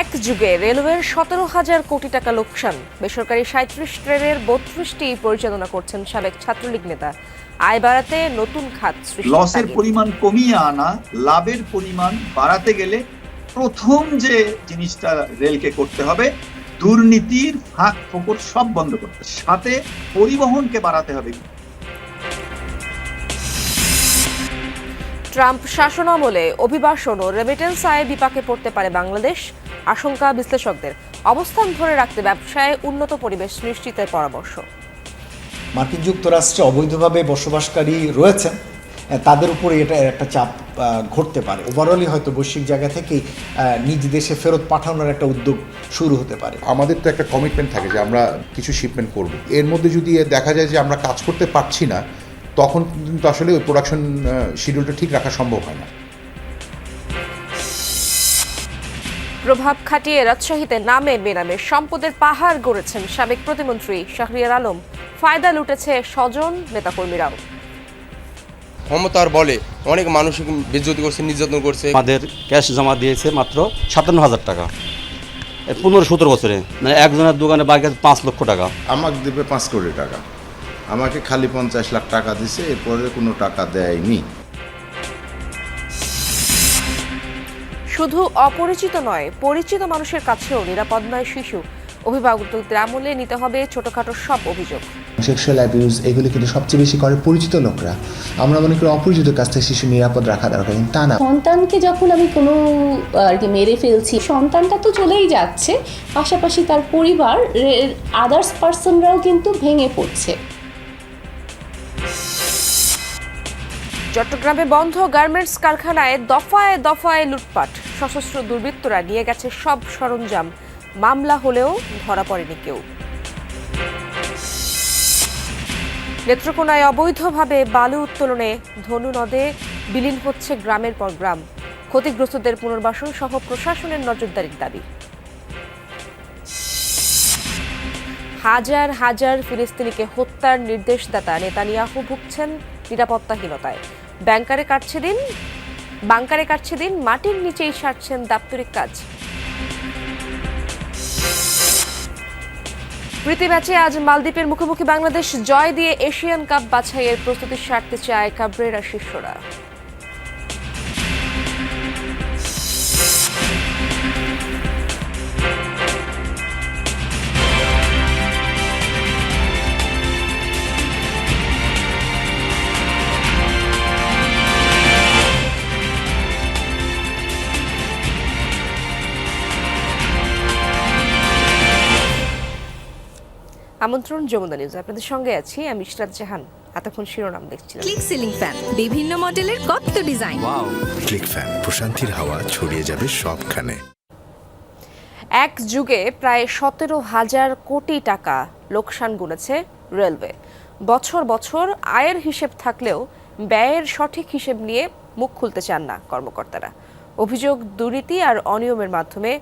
এক যুগে রেলওয়ের 17,000 কোটি টাকা লোকসান। বেসরকারি 37 ট্রেনের 32টি পরিচালনা করছেন সাবেক ছাত্রলীগ নেতা। আয় বাড়াতে নতুন খাত সৃষ্টি। লসের পরিমাণ কমিয়ে আনা, লাভের পরিমাণ বাড়াতে গেলে প্রথম যে জিনিসটা রেলকে করতে হবে, দুর্নীতির ফাঁক ফোকর সব বন্ধ করতে, সাথে পরিবহনকে বাড়াতে হবে। ট্রাম্প শাসনামলে অভিবাসন ও রেমিটেন্স আয়ে বিপাকে পড়তে পারে বাংলাদেশ। আশঙ্কা বিশ্লেষকদের। অবস্থান ধরে রাখতে ব্যবসায় উন্নত পরিবেশ নিশ্চিতের পরামর্শ। মার্কিন যুক্তরাষ্ট্রে অবৈধভাবে বসবাসকারী রয়েছেন, তাদের উপরে এটা একটা চাপ ঘটতে পারে। ওভারঅলই হয়তো বৈশ্বিক জায়গা থেকেই নিজ দেশে ফেরত পাঠানোর একটা উদ্যোগ শুরু হতে পারে। আমাদের তো একটা কমিটমেন্ট থাকে যে আমরা কিছু শিপমেন্ট করব। এর মধ্যে যদি দেখা যায় যে আমরা কাজ করতে পারছি না, তখন কিন্তু আসলে ওই প্রোডাকশন শিডিউলটা ঠিক রাখা সম্ভব হয় না। প্রভাব খাটিয়ে রাজশাহীতে নামে বেনামে সম্পদের পাহাড় গড়েছেন সাবেক প্রতিমন্ত্রী শাহরিয়ার আলম। ফায়দা লুটেছে স্বজন নেতাকর্মীরাও। ক্ষমতার বলে অনেক মানুষ বেজ্জতি করছে, নির্যাতন করছে। আমাদের ক্যাশ জমা দিয়েছে মাত্র 57,000 টাকা 15-17 বছরে, মানে একজনের দোকানে বাকি 5 লক্ষ টাকা। আমাকে দেবে 5 কোটি টাকা, আমাকে খালি 50 লাখ টাকা দিছে, এরপরে কোনো টাকা দেয়নি। শুধু অপরিচিত নয়, পরিচিত মানুষের কাছেও নিরাপদ নয় শিশু। অভিভাবকদের আমলে নিতে হবে ছোটখাটো সব অভিযোগ। সেক্সুয়াল অ্যাবিউজ এগুলো কিন্তু সবচেয়ে বেশি করে পরিচিত লোকরা। আমরা মনে করি অপরিচিত কাছ থেকে শিশু নিরাপদ রাখা দরকার, কিন্তু তা না। সন্তানকে যখন আমি কোনো আর কি মেরে ফেলছি, সন্তানটা তো চলেই যাচ্ছে, পাশাপাশি তার পরিবার আদার্স পার্সনরাও কিন্তু ভেঙে পড়ছে। চট্টগ্রামে বন্ধ গার্মেন্টস কারখানায় দফায় দফায় লুটপাট। সশস্ত্র দুর্বৃত্তরা নিয়ে গেছে সব সরঞ্জাম। মামলা হলেও ধরা পড়েনি কেউ। নেত্রকোনায় অবৈধভাবে বালু উত্তোলনে ধনু নদে বিলীন হচ্ছে গ্রামের পর গ্রাম। ক্ষতিগ্রস্তদের পুনর্বাসন সহ প্রশাসনের নজরদারির দাবি। হাজার হাজার ফিলিস্তিনিকে হত্যার নির্দেশদাতা নেতানিয়াহু ভুগছেন নিরাপত্তাহীনতায়। বাংকারে কাটছে দিন, মাটির নিচেই সারছেন দাপ্তরিক কাজ। প্রীতি ম্যাচে আজ মালদ্বীপের মুখোমুখি বাংলাদেশ। জয় দিয়ে এশিয়ান কাপ বাছাইয়ের প্রস্তুতি সারতে চায় কাবরেরা শিষ্যরা। আমন্ত্রণ যমুনা নিউজ, আপনাদের সঙ্গে আছি আমি ইশরাত জাহান। এতক্ষণ শিরোনাম দেখছিলাম। ক্লিক সিলিং ফ্যান, বিভিন্ন মডেলের কত ডিজাইন। ওয়াও, ক্লিক ফ্যান, প্রশান্তির হাওয়া ছড়িয়ে যাবে সবখানে। এক যুগে প্রায় 17,000 কোটি টাকা লোকসান গুনেছে রেলওয়ে। বছর বছর আয়ের হিসেব থাকলেও ব্যয়ের সঠিক হিসেব নিয়ে মুখ খুলতে চান না কর্মকর্তারা। অভিযোগ, দুর্নীতি আর অনিয়মের মাধ্যমে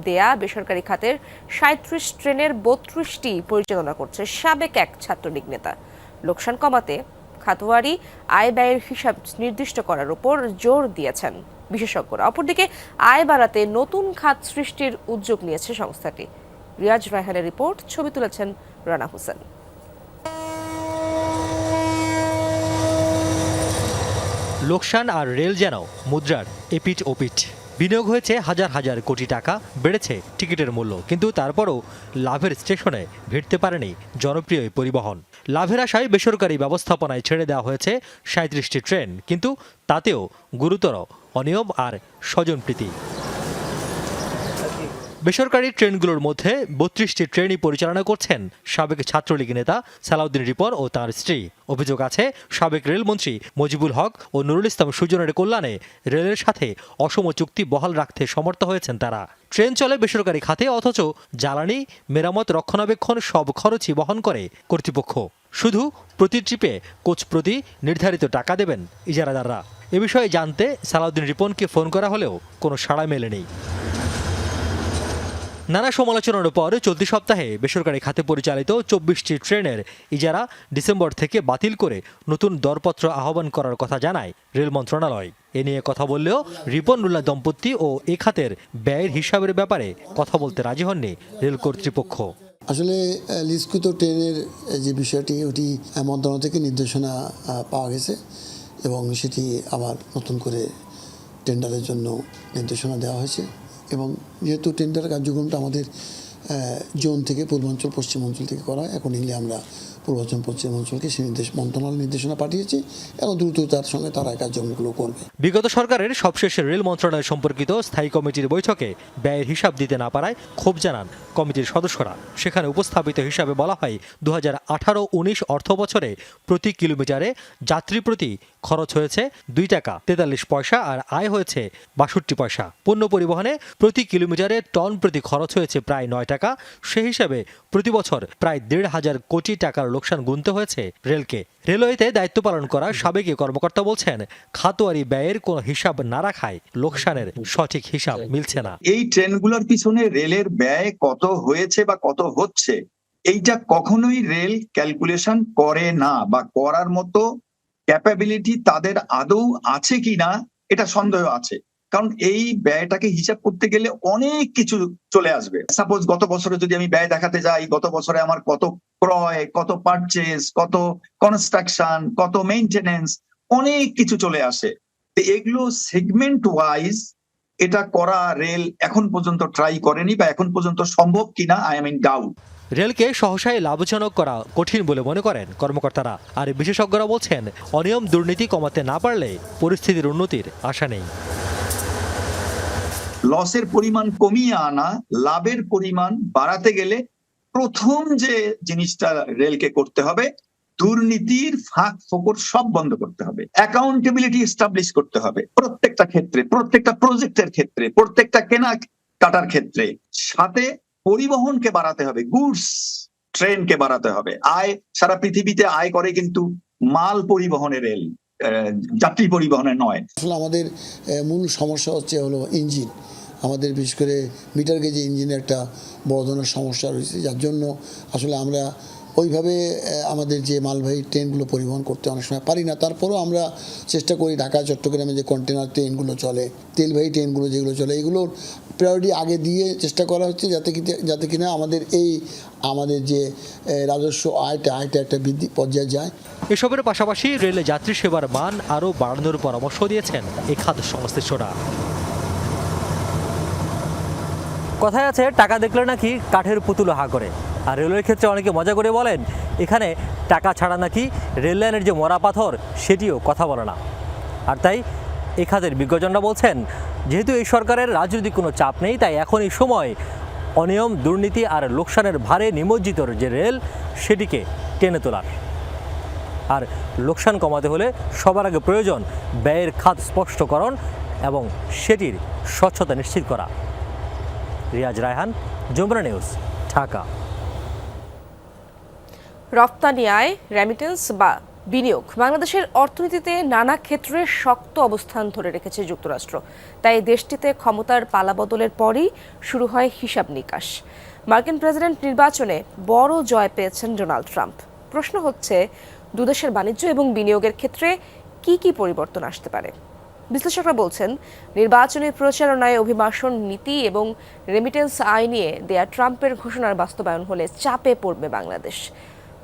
দেয়া বেসরকারি খাতের 37 ট্রেনের 32টি পরিচালনা করছে সাবেক এক ছাত্রলীগ নেতা। লোকসান কমাতে খাতওয়ারি আয় ব্যয়ের হিসাব নির্দিষ্ট করার উপর জোর দিয়েছেন বিশেষজ্ঞরা। অপরদিকে আয় বাড়াতে নতুন খাত সৃষ্টির উদ্যোগ নিয়েছে সংস্থাটি। রিয়াজ রায়হানের রিপোর্ট, ছবি তুলেছেন রানা হোসেন। লোকসান আর রেল যেন মুদ্রার এপিঠ ওপিঠ। বিনিয়োগ হয়েছে হাজার হাজার কোটি টাকা, বেড়েছে টিকিটের মূল্য, কিন্তু তারপরও লাভের স্টেশনে ভিড়তে পারেনি জনপ্রিয় এই পরিবহন। লাভের আশায় বেসরকারি ব্যবস্থাপনায় ছেড়ে দেওয়া হয়েছে 37টি ট্রেন, কিন্তু তাতেও গুরুতর অনিয়ম আর স্বজনপ্রীতি। বেসরকারি ট্রেনগুলোর মধ্যে 32টি ট্রেনই পরিচালনা করছেন সাবেক ছাত্রলীগ নেতা সালাউদ্দিন রিপন ও তাঁর স্ত্রী। অভিযোগ আছে সাবেক রেলমন্ত্রী মুজিবুল হক ও নুরুল ইসলাম সুজনের কল্যাণে রেলের সাথে অসম চুক্তি বহাল রাখতে সমর্থ হয়েছেন তারা। ট্রেন চলে বেসরকারি খাতে, অথচ জ্বালানি, মেরামত, রক্ষণাবেক্ষণ সব খরচই বহন করে কর্তৃপক্ষ। শুধু প্রতি ট্রিপে কোচ প্রতি নির্ধারিত টাকা দেবেন ইজারাদাররা। এ বিষয়ে জানতে সালাউদ্দিন রিপনকে ফোন করা হলেও কোনো সাড়া মেলেনি। নানা সমালোচনার পর চলতি সপ্তাহে বেসরকারি খাতে পরিচালিত 24টি ট্রেনের ইজারা ডিসেম্বর থেকে বাতিল করে নতুন দরপত্র আহ্বান করার কথা জানায় রেল মন্ত্রণালয়। এ নিয়ে কথা বললেও রিপন-উল্লাহ দম্পতি ও এ খাতের ব্যয়ের হিসাবের ব্যাপারে কথা বলতে রাজি হননি রেল কর্তৃপক্ষ। আসলে লিজকৃত ট্রেনের যে বিষয়টি ওটি মন্ত্রণালয় থেকে নির্দেশনা পাওয়া গেছে এবং সেটি আবার নতুন করে টেন্ডারের জন্য নির্দেশনা দেওয়া হয়েছে এবং যেহেতু টেন্ডার কার্যক্রমটা আমাদের জোন থেকে পূর্বাঞ্চল পশ্চিমাঞ্চল থেকে করা, অ্যাকর্ডিংলি আমরা পূর্বাঞ্চল পশ্চিমাঞ্চলকে সেই মন্ত্রণালয় নির্দেশনা পাঠিয়েছি এবং দ্রুততার সঙ্গে তারা কার্যক্রমগুলো করবে। বিগত সরকারের সবশেষ রেল মন্ত্রণালয় সম্পর্কিত স্থায়ী কমিটির বৈঠকে ব্যয়ের হিসাব দিতে না পারায় ক্ষোভ জানান কমিটির সদস্যরা। সেখানে উপস্থাপিত হিসাবে বলা হয় 2018-19 অর্থ বছরে প্রতি কিলোমিটারে যাত্রী প্রতি খরচ হয়েছে 2 টাকা 43 পয়সা আর আয় হয়েছে 62 পয়সা। পণ্য পরিবহনে প্রতি কিলোমিটারে টন প্রতি খরচ হয়েছে প্রায় 9 টাকা। সেই হিসাবে প্রতি বছর প্রায় 1,500 কোটি টাকার লোকসান গুনতে হয়েছে রেলকে। রেলওয়েতে দায়িত্ব পালন করা সাবেক কর্মকর্তা বলছেন, খাতোয়ারি ব্যয়ের কোনো হিসাব না রাখায় লোকসানের সঠিক হিসাব মিলছে না। এই ট্রেনগুলোর পিছনে রেলের ব্যয় কত হয়েছে বা কত হচ্ছে এইটা কখনোই রেল ক্যালকুলেশন করে না, বা করার মতো ক্যাপাবিলিটি তাদের আদৌ আছে কিনা এটা সন্দেহ আছে। কারণ এই ব্যয়টাকে হিসাব করতে গেলে অনেক কিছু চলে আসবে। সাপোজ গত বছরে যদি আমি ব্যয় দেখাতে যাই, গত বছরে আমার কত ক্রয়, কত পারচেজ, কত কনস্ট্রাকশন, কত মেইনটেনেন্স, অনেক কিছু চলে আসে। এগুলো সেগমেন্ট ওয়াইজ এটা করা রেল এখন পর্যন্ত ট্রাই করেনি, বা এখন পর্যন্ত সম্ভব কিনা আই এম ইন ডাউট। রেলকে সহসায় লাভজনক করা কঠিন বলে মনে করেন কর্মকর্তারা। আর বিশেষজ্ঞরা বলছেন, অনিয়ম দুর্নীতি কমাতে না পারলে পরিস্থিতির উন্নতির আশা নেই। লসের পরিমাণ কমিয়ে আনা, লাভের পরিমাণ বাড়াতে গেলে প্রথম যে জিনিসটা রেলকে করতে হবে, দুর্নীতির ফাঁক ফোকর সব বন্ধ করতে হবে, অ্যাকাউন্টেবিলিটি এস্টাবলিশ করতে হবে প্রত্যেকটা ক্ষেত্রে, প্রত্যেকটা প্রজেক্টের ক্ষেত্রে, প্রত্যেকটা কেনাকাটার ক্ষেত্রে। সাথে পরিবহনকে বাড়াতে হবে, গুডস ট্রেনকে বাড়াতে হবে। আয় সারা পৃথিবীতে আয় করে কিন্তু মাল পরিবহনে রেল, যাত্রী পরিবহনে নয়। আসলে আমাদের মূল সমস্যা হলো ইঞ্জিন। আমাদের বিশেষ করে মিটার গেজে ইঞ্জিনের একটা বড় ধরনের সমস্যা রয়েছে, যার জন্য আসলে আমরা ওইভাবে আমাদের যে মালবাহী ট্রেনগুলো পরিবহন করতে অনেক সময় পারি না। তারপরেও আমরা চেষ্টা করি ঢাকা চট্টগ্রামে যে কন্টেনার ট্রেনগুলো চলে, তেলবাহী ট্রেনগুলো যেগুলো চলে, এগুলোর প্রায়োরিটি আগে দিয়ে চেষ্টা করা হচ্ছে যাতে কিনা আমাদের যে রাজস্ব আয়টা একটা বৃদ্ধি পর্যায়ে যায়। এসবের পাশাপাশি রেলে যাত্রী সেবার মান আরও বাড়ানোর পরামর্শ দিয়েছেন এই খাত সংশ্লিষ্টরা। কথায় আছে, টাকা দেখলে নাকি কাঠের পুতুল হা করে। আর রেলওয়ের ক্ষেত্রে অনেকে মজা করে বলেন, এখানে টাকা ছাড়া নাকি রেল লাইনের যে মরা পাথর সেটিও কথা বলে না। আর তাই এই খাতের বিজ্ঞজনরা বলছেন, যেহেতু এই সরকারের রাজনৈতিক কোনো চাপ নেই, তাই এখন এই সময় অনিয়ম দুর্নীতি আর লোকসানের ভারে নিমজ্জিত যে রেল সেটিকে টেনে তোলার। আর লোকসান কমাতে হলে সবার আগে প্রয়োজন ব্যয়ের খাত স্পষ্টকরণ এবং সেটির স্বচ্ছতা নিশ্চিত করা। রিয়াজ রায়হান, যমুনা নিউজ, ঢাকা। রপ্তানি আয়, রেমিটেন্স বা বিনিয়োগ বাংলাদেশের অর্থনীতিতে নানা ক্ষেত্রে শক্ত অবস্থান ধরে রেখেছে যুক্তরাষ্ট্র। তাই দেশটিতে ক্ষমতার পালাবদলের পরই শুরু হয় হিসাব নিকাশ। মার্কিন প্রেসিডেন্ট নির্বাচনে বড় জয় পেয়েছেন ডোনাল্ড ট্রাম্প। প্রশ্ন হচ্ছে, দুদেশের বাণিজ্য এবং বিনিয়োগের ক্ষেত্রে কি পরিবর্তন আসতে পারে? বিশ্লেষকরা বলছেন, নির্বাচনী প্রচারণায় অভিবাসন নীতি এবং রেমিটেন্স আয় নিয়ে দেয়া ট্রাম্পের ঘোষণার বাস্তবায়ন হলে চাপে পড়বে বাংলাদেশ।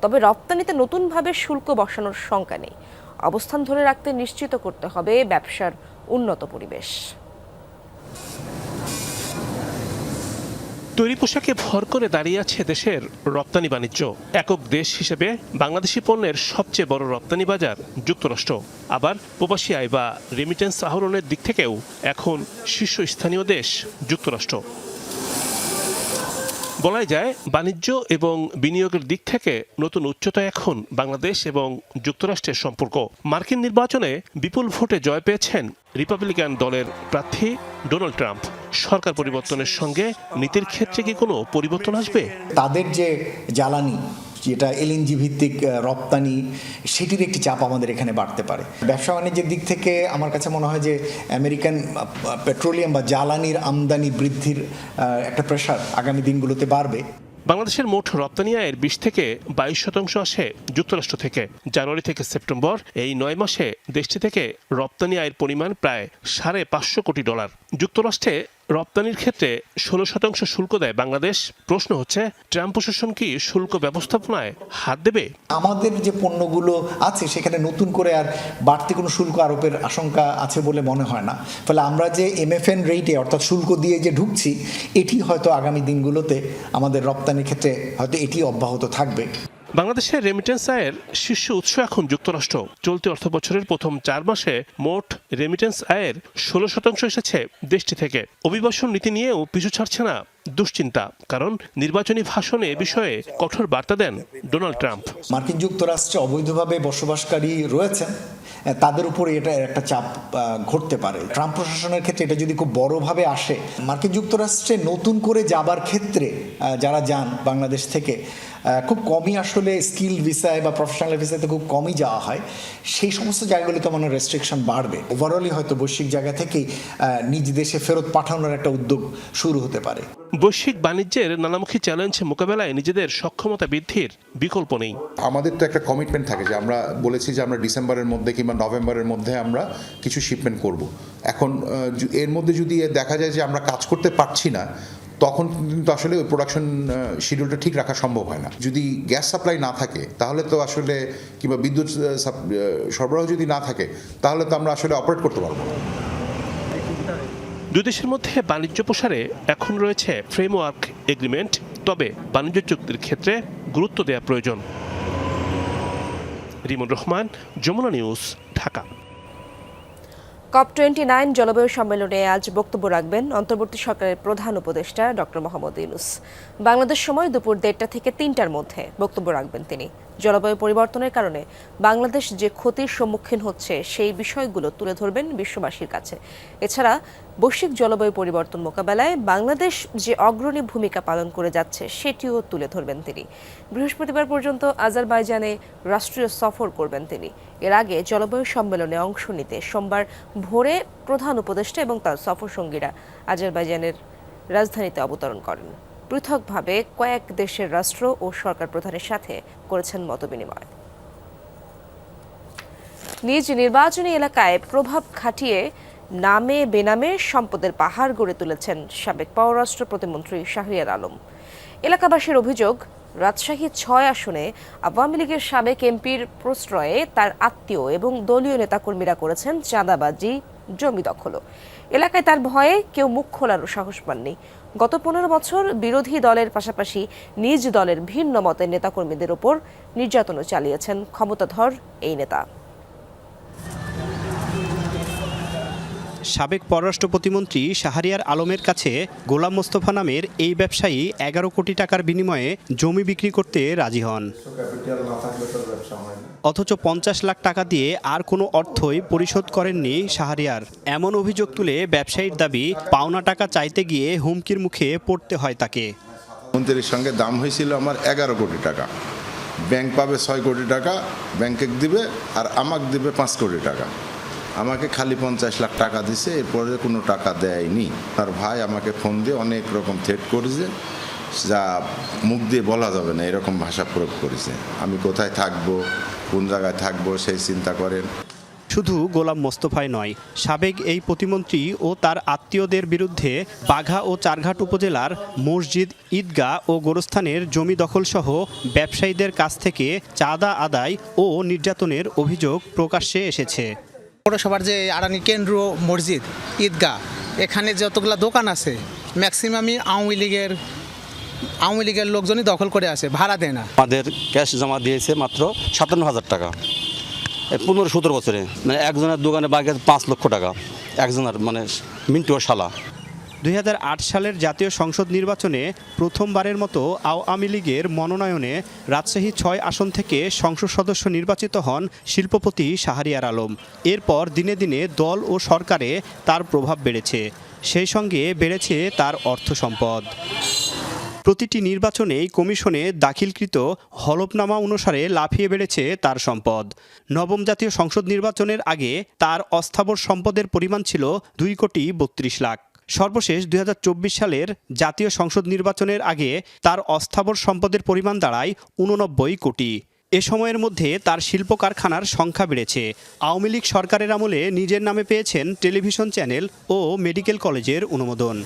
তবে রপ্তানিতে নতুনভাবে শুল্ক বসানোর শঙ্কা নেই। অবস্থান ধরে রাখতে নিশ্চিত করতে হবে ব্যবসার উন্নত পরিবেশ। তৈরি পোশাকে ভর করে দাঁড়িয়ে আছে দেশের রপ্তানি বাণিজ্য। একক দেশ হিসেবে বাংলাদেশি পণ্যের সবচেয়ে বড় রপ্তানি বাজার যুক্তরাষ্ট্র। আবার প্রবাসী আয় বা রেমিটেন্স আহরণের দিক থেকেও এখন শীর্ষস্থানীয় দেশ যুক্তরাষ্ট্র। বলাই যায়, বাণিজ্য এবং বিনিয়োগের দিক থেকে নতুন উচ্চতায় এখন বাংলাদেশ এবং যুক্তরাষ্ট্রের সম্পর্ক। মার্কিন নির্বাচনে বিপুল ভোটে জয় পেয়েছেন রিপাবলিকান দলের প্রার্থী ডোনাল্ড ট্রাম্প। সরকার পরিবর্তনের সঙ্গে নীতির ক্ষেত্রে কি কোনো পরিবর্তন আসবে? তাদের যে জ্বালানি যেটা এলএনজি ভিত্তিক রপ্তানি, সেটির একটি চাপ আমাদের এখানে বাড়তে পারে। ব্যবসা বাণিজ্যের দিক থেকে আমার কাছে মনে হয় যে আমেরিকান পেট্রোলিয়াম বা জ্বালানির আমদানি বৃদ্ধির একটা প্রেশার আগামী দিনগুলোতে বাড়বে। বাংলাদেশের মোট রপ্তানি আয়ের 20 থেকে 22% আসে যুক্তরাষ্ট্র থেকে। জানুয়ারি থেকে সেপ্টেম্বর এই 9 মাসে দেশটি থেকে রপ্তানি আয়ের পরিমাণ প্রায় $550 কোটি। যুক্তরাষ্ট্রে রপ্তানির ক্ষেত্রে 16% শুল্ক দেয় বাংলাদেশ। প্রশ্ন হচ্ছে, ট্রাম্প প্রশাসন কি শুল্ক ব্যবস্থাপনায় হাত দেবে? আমাদের যে পণ্যগুলো আছে সেখানে নতুন করে আর বাড়তি কোনো শুল্ক আরোপের আশঙ্কা আছে বলে মনে হয় না। ফলে আমরা যে MFN রেটে অর্থাৎ শুল্ক দিয়ে যে ঢুকছি, এটি হয়তো আগামী দিনগুলোতে আমাদের রপ্তানির ক্ষেত্রে হয়তো এটি অব্যাহত থাকবে। বাংলাদেশের রেমিটেন্স আয়ের শীর্ষ উৎস এখন যুক্তরাষ্ট্র। চলতি অর্থ বছরের প্রথম 4 মাসে মোট রেমিটেন্স আয়ের 16% এসেছে দেশটি থেকে। অভিবাসন নীতি নিয়েও পিছু ছাড়ছে না দুশ্চিন্তা, কারণ নির্বাচনী ভাষণে এ বিষয়ে কঠোর বার্তা দেন ডোনাল্ড ট্রাম্প। মার্কিন যুক্তরাষ্ট্রে অবৈধভাবে বসবাসকারী রয়েছেন, তাদের উপরে এটা একটা চাপ ঘটতে পারে। ট্রাম্প প্রশাসনের ক্ষেত্রে এটা যদি খুব বড়ভাবে আসে, মার্কিন যুক্তরাষ্ট্রে নতুন করে যাবার ক্ষেত্রে যারা যান বাংলাদেশ থেকে খুব কমই আসলে স্কিল ভিসায় বা প্রফেশনাল ভিসাতে খুব কমই যাওয়া হয়। সেই সমস্ত জায়গাগুলোতে মানে রেস্ট্রিকশন বাড়বে। ওভারঅলই হয়তো বৈশ্বিক জায়গা থেকেই নিজ দেশে ফেরত পাঠানোর একটা উদ্যোগ শুরু হতে পারে। বৈশ্বিক বাণিজ্যের নানামুখী চ্যালেঞ্জ মোকাবেলায় নিজেদের সক্ষমতা বৃদ্ধির বিকল্প নেই। আমাদের তো একটা কমিটমেন্ট থাকে যে আমরা বলেছি যে আমরা ডিসেম্বরের মধ্যে কিংবা নভেম্বরের মধ্যে আমরা কিছু শিপমেন্ট করব। এখন এর মধ্যে যদি দেখা যায় যে আমরা কাজ করতে পারছি না, তখন কিন্তু আসলে ওই প্রোডাকশন শিডিউলটা ঠিক রাখা সম্ভব হয় না। যদি গ্যাস সাপ্লাই না থাকে তাহলে তো আসলে, কিংবা বিদ্যুৎ সরবরাহ যদি না থাকে তাহলে তো আমরা আসলে অপারেট করতে পারবো না। দুই দেশের মধ্যে বাণিজ্য প্রসারে এখন রয়েছে ফ্রেমওয়ার্ক এগ্রিমেন্ট, তবে বাণিজ্য চুক্তির ক্ষেত্রে গুরুত্ব দেওয়া প্রয়োজন। রিমন রহমান, যমুনা নিউজ, ঢাকা। COP29 জলবায়ু সম্মেলনে আজ বক্তব্য রাখবেন অন্তর্বর্তী সরকারের প্রধান উপদেষ্টা ডক্টর মোহাম্মদ ইউনূস। বাংলাদেশ সময় দুপুর 1:30 থেকে 3টার মধ্যে বক্তব্য রাখবেন তিনি। জলবায়ু পরিবর্তনের কারণে বাংলাদেশ যে ক্ষতির সম্মুখীন হচ্ছে সেই বিষয়গুলো তুলে ধরবেন বিশ্ববাসীর কাছে। এছাড়া বৈশ্বিক জলবায়ু পরিবর্তন মোকাবেলায় বাংলাদেশ যে অগ্রণী ভূমিকা পালন করে যাচ্ছে সেটিও তুলে ধরবেন তিনি। বৃহস্পতিবার পর্যন্ত আজারবাইজানে রাষ্ট্রীয় সফর করবেন তিনি। এর আগে জলবায়ু সম্মেলনে অংশ নিতে সোমবার ভোরে প্রধান উপদেষ্টা এবং তার সফরসঙ্গীরা আজারবাইজানের রাজধানীতে অবতরণ করেন। পৃথকভাবে কয়েক দেশের রাষ্ট্র ও সরকার প্রধানের সাথে করেছেন মতবিনিময়। নিজ নির্বাচনী এলাকায় প্রভাব খাটিয়ে নামে বেনামে সম্পদের পাহাড় গড়ে তুলেছেন সাবেক পররাষ্ট্র প্রতিমন্ত্রী শাহরিয়ার আলম। এলাকাবাসীর অভিযোগ, রাজশাহী 6 আসনে আওয়ামী লীগের সাবেক এমপির প্রশ্রয়ে তার আত্মীয় এবং দলীয় নেতাকর্মীরা করেছেন চাঁদাবাজি, জমি দখল। এলাকায় তার ভয়ে কেউ মুখ খোলারও সাহস পাননি। গত 15 বছর বিরোধী দলের পাশাপাশি নিজ দলের ভিন্ন মতের নেতাকর্মীদের ওপর নির্যাতনও চালিয়েছেন ক্ষমতাধর এই নেতা। সাবেক পররাষ্ট্র প্রতিমন্ত্রী শাহরিয়ার আলমের কাছে গোলাম মোস্তফা নামের এই ব্যবসায়ী 11 কোটি টাকার বিনিময়ে জমি বিক্রি করতে রাজি হন। অথচ 50 লাখ টাকা দিয়ে আর কোনো অর্থই পরিশোধ করেননি শাহরিয়ার। এমন অভিযোগ তুলে ব্যবসায়ীর দাবি, পাওনা টাকা চাইতে গিয়ে হুমকির মুখে পড়তে হয় তাকে। মন্ত্রীর সঙ্গে দাম হয়েছিল আমার 11 কোটি টাকা। ব্যাংক পাবে 6 কোটি টাকা, ব্যাংকে দিবে, আর আমাকে দিবে 5 কোটি টাকা। আমাকে খালি 50 লাখ টাকা দিছে, এরপরে কোনো টাকা দেয়নি। তার ভাই আমাকে ফোন দিয়ে অনেক রকম থ্রেট করেছে, যা মুখ দিয়ে বলা যাবে না এরকম ভাষা প্রয়োগ করেছে। আমি কোথায় থাকবো, কোন জায়গায় থাকবো সেই চিন্তা করেন। শুধু গোলাম মোস্তফাই নয়, সাবেক এই প্রতিমন্ত্রী ও তার আত্মীয়দের বিরুদ্ধে বাঘা ও চারঘাট উপজেলার মসজিদ, ঈদগাহ ও গোরস্থানের জমি দখলসহ ব্যবসায়ীদের কাছ থেকে চাঁদা আদায় ও নির্যাতনের অভিযোগ প্রকাশ্যে এসেছে। পৌরসভার যে আড়ানি কেন্দ্র, মসজিদ, ঈদগাহ, এখানে যতগুলো দোকান আছে ম্যাক্সিমামই আওয়ামী লীগের লোকজনই দখল করে আছে, ভাড়া দেয় না। আমাদের ক্যাশ জমা দিয়েছে মাত্র 57,000 টাকা। 15-17 বছরে মানে একজনের দোকানে বাকি 5 লক্ষ টাকা একজনের, মানে মিন্টু শালা। 2008 সালের জাতীয় সংসদ নির্বাচনে প্রথমবারের মতো আওয়ামী লীগের মনোনয়নে রাজশাহী 6 আসন থেকে সংসদ সদস্য নির্বাচিত হন শিল্পপতি শাহরিয়ার আলম। এরপর দিনে দিনে দল ও সরকারে তার প্রভাব বেড়েছে, সেই সঙ্গে বেড়েছে তার অর্থ সম্পদ। প্রতিটি নির্বাচনেই কমিশনে দাখিলকৃত হলফনামা অনুসারে লাফিয়ে বেড়েছে তার সম্পদ। নবম জাতীয় সংসদ নির্বাচনের আগে তার অস্থাবর সম্পদের পরিমাণ ছিল 2,32 লাখ। সর্বশেষ 2024 সালের জাতীয় সংসদ নির্বাচনের আগে তার অস্থাবর সম্পদের পরিমাণ দাঁড়ায় 89 কোটি। এ সময়ের মধ্যে তার শিল্প কারখানার সংখ্যা বেড়েছে। আওয়ামী লীগ সরকারের আমলে নিজের নামে পেয়েছেন টেলিভিশন চ্যানেল ও মেডিকেল কলেজের অনুমোদন।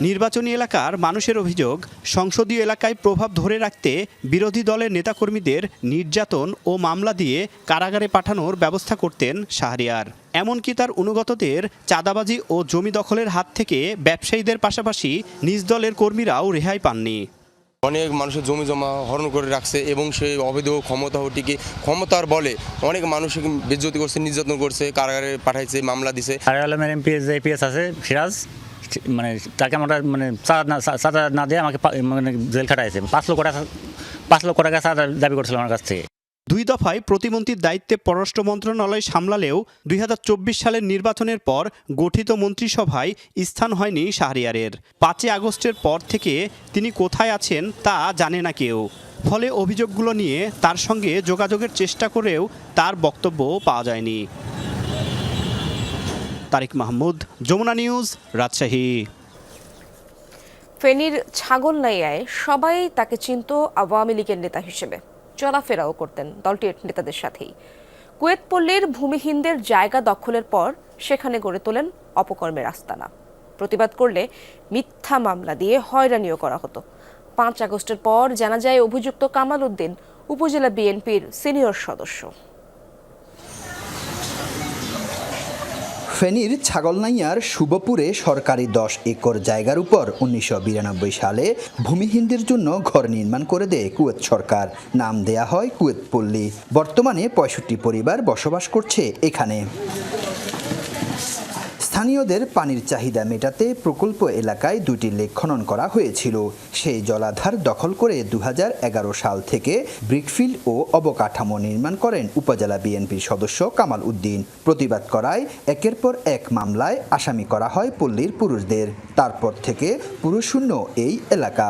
নির্বাচনী এলাকার মানুষের অভিযোগ, সংসদীয় এলাকায় প্রভাব ধরে রাখতে বিরোধী দলের নেতাকর্মীদের নির্যাতন ও মামলা দিয়ে কারাগারে পাঠানোর ব্যবস্থা করতেন শাহরিয়ার। এমনকি তার অনুগতদের চাঁদাবাজি ও জমি দখলের হাত থেকে ব্যবসায়ীদের পাশাপাশি নিজ দলের কর্মীরাও রেহাই পাননি। অনেক মানুষের জমি জমা হরণ করে রাখছে এবং সেই অবৈধ ক্ষমতাটিকে ক্ষমতার বলে অনেক মানুষকে বেজ্জতি করছে, নির্যাতন করছে, কারাগারে পাঠাইছে, মামলা দিছে। আলমের এমপিএস আছে সিরাজ, মানে তাকে আমরা মানে চাঁদা না দিয়ে আমাকে মানে জেল খাটাইছে। 5 লক্ষ টাকা চাঁদা দাবি করছিল আমার কাছ থেকে। 2 দফায় প্রতিমন্ত্রীর দায়িত্বে পররাষ্ট্র মন্ত্রণালয় সামলালেও 2024 সালের নির্বাচনের পর গঠিত মন্ত্রিসভায় স্থান হয়নি শাহরিয়ারের। 5 আগস্টের পর থেকে তিনি কোথায় আছেন তা জানে না কেউ। ফলে অভিযোগগুলো নিয়ে তার সঙ্গে যোগাযোগের চেষ্টা করেও তার বক্তব্য পাওয়া যায়নি। তারিক মাহমুদ, যমুনা নিউজ, রাজশাহী। ফেনীর ছাগলনাইয়ায় সবাই তাকে চিনত আওয়ামী লীগের নেতা হিসেবে, চলাফেরাও করতেন দলটির নেতাদের সাথেই। কুয়েত পল্লীর ভূমিহীনদের জায়গা দখলের পর সেখানে গড়ে তোলেন অপকর্মের আস্তানা। প্রতিবাদ করলে মিথ্যা মামলা দিয়ে হয়রানিও করা হতো। 5 আগস্টের পর জানা যায় অভিযুক্ত কামাল উদ্দিন উপজেলা বিএনপির সিনিয়র সদস্য। ফেনীর ছাগলনাইয়ার শুভপুরে সরকারি 10 একর জায়গার উপর 1992 সালে ভূমিহীনদের জন্য ঘর নির্মাণ করে দেয় কুয়েত সরকার। নাম দেয়া হয় কুয়েত পল্লী। বর্তমানে 65 পরিবার বসবাস করছে এখানে। স্থানীয়দের পানির চাহিদা মেটাতে প্রকল্প এলাকায় 2টি লেক খনন করা হয়েছিল। সেই জলাধার দখল করে 2011 সাল থেকে ব্রিকফিল্ড ও অবকাঠামো নির্মাণ করেন উপজেলা বিএনপির সদস্য কামাল উদ্দিন। প্রতিবাদ করায় একের পর এক মামলায় আসামি করা হয় পল্লীর পুরুষদের। তারপর থেকে পুরুষশূন্য এই এলাকা।